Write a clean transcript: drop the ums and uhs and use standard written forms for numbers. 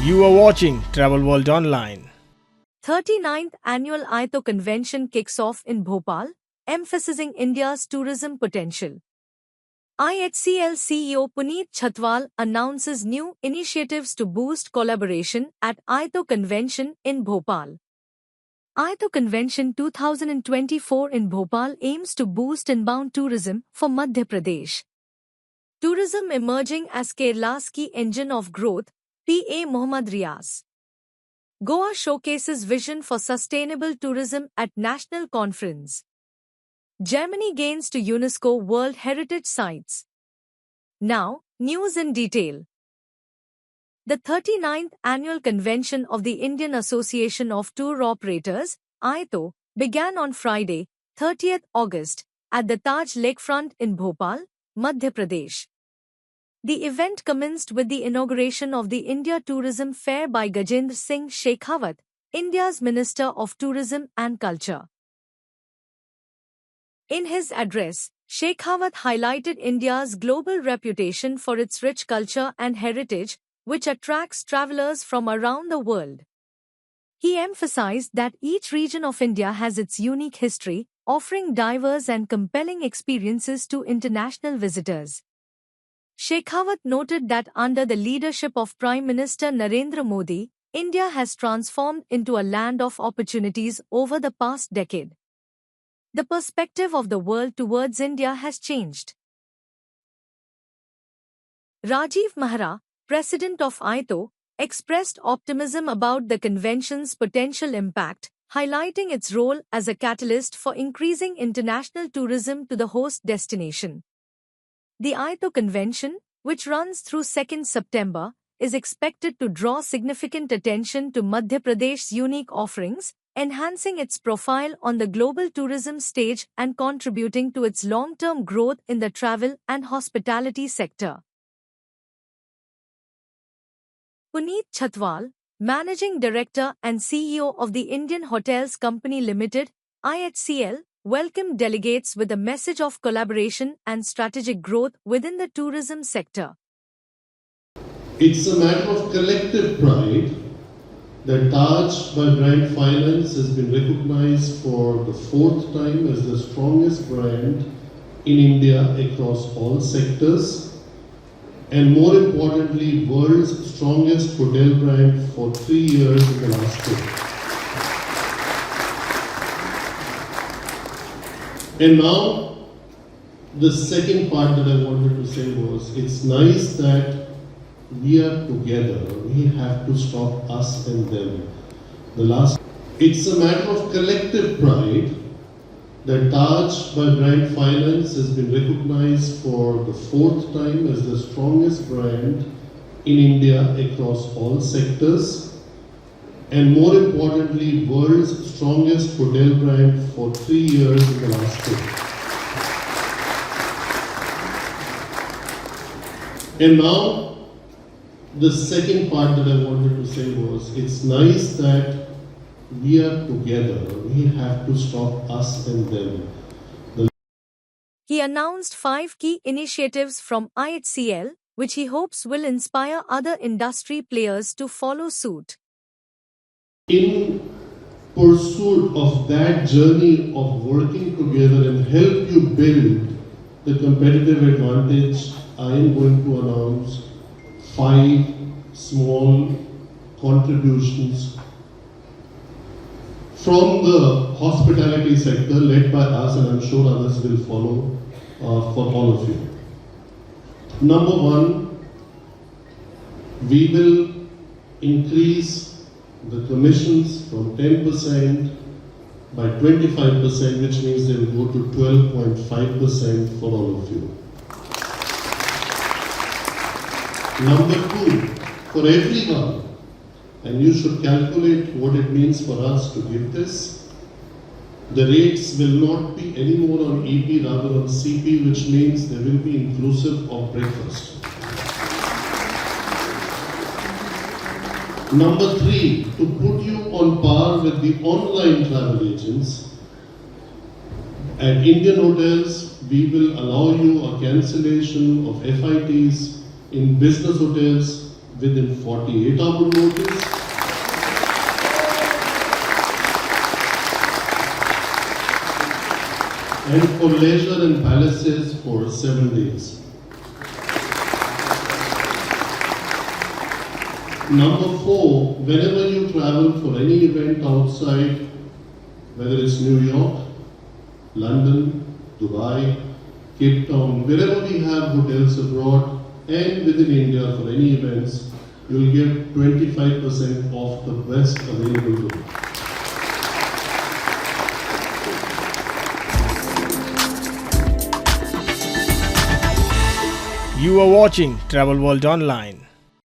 You are watching Travel World Online. 39th Annual ITO Convention kicks off in Bhopal, emphasizing India's tourism potential. IHCL CEO Puneet Chhatwal announces new initiatives to boost collaboration at ITO Convention in Bhopal. ITO Convention 2024 in Bhopal aims to boost inbound tourism for Madhya Pradesh. Tourism emerging as Kerala's key engine of growth, PA Mohammad Riaz. Goa showcases vision for sustainable tourism at National Conference. Germany gains to UNESCO World Heritage Sites. Now, news in detail. The 39th Annual Convention of the Indian Association of Tour Operators, ITO, began on Friday, 30th August, at the Taj Lakefront in Bhopal, Madhya Pradesh. The event commenced with the inauguration of the India Tourism Fair by Gajendra Singh Shekhawat, India's Minister of Tourism and Culture. In his address, Shekhawat highlighted India's global reputation for its rich culture and heritage, which attracts travelers from around the world. He emphasized that each region of India has its unique history, offering diverse and compelling experiences to international visitors. Shekhawat noted that under the leadership of Prime Minister Narendra Modi, India has transformed into a land of opportunities over the past decade. The perspective of the world towards India has changed. Rajiv Mehra, president of ITO, expressed optimism about the convention's potential impact, highlighting its role as a catalyst for increasing international tourism to the host destination. The ITO convention, which runs through 2nd September, is expected to draw significant attention to Madhya Pradesh's unique offerings, enhancing its profile on the global tourism stage and contributing to its long-term growth in the travel and hospitality sector. Puneet Chhatwal, Managing Director and CEO of the Indian Hotels Company Limited, IHCL, welcomed delegates with a message of collaboration and strategic growth within the tourism sector. It's a matter of collective pride that Taj by Brand Finance has been recognized for the 4th time as the strongest brand in India across all sectors, and more importantly, world's strongest hotel brand for 3 years in the last year. And now, the second part that I wanted to say was, it's nice that we are together. We have to stop us and them. It's a matter of collective pride that Taj by Brand Finance has been recognized for the 4th time as the strongest brand in India across all sectors, and more importantly, world's strongest hotel brand for 3 years in the last year. And now, the second part that I wanted to say was, it's nice that we are together. We have to stop us and them. He announced 5 key initiatives from IHCL, which he hopes will inspire other industry players to follow suit. In pursuit of that journey of working together and help you build the competitive advantage, I am going to announce 5 small contributions from the hospitality sector led by us, and I'm sure others will follow for all of you. Number 1, we will increase the commissions from 10% by 25%, which means they will go to 12.5% for all of you. Number 2, for everyone, and you should calculate what it means for us to give this, the rates will not be any more on EP rather on CP, which means they will be inclusive of breakfast. Number 3, to put you on par with the online travel agents, at Indian Hotels, we will allow you a cancellation of FITs in business hotels within 48-hour notice. And for leisure and palaces for 7 days. Number 4, whenever you travel for any event outside, whether it's New York, London, Dubai, Cape Town, wherever we have hotels abroad and within India for any events, you will get 25% off the best available room. You are watching Travel World Online.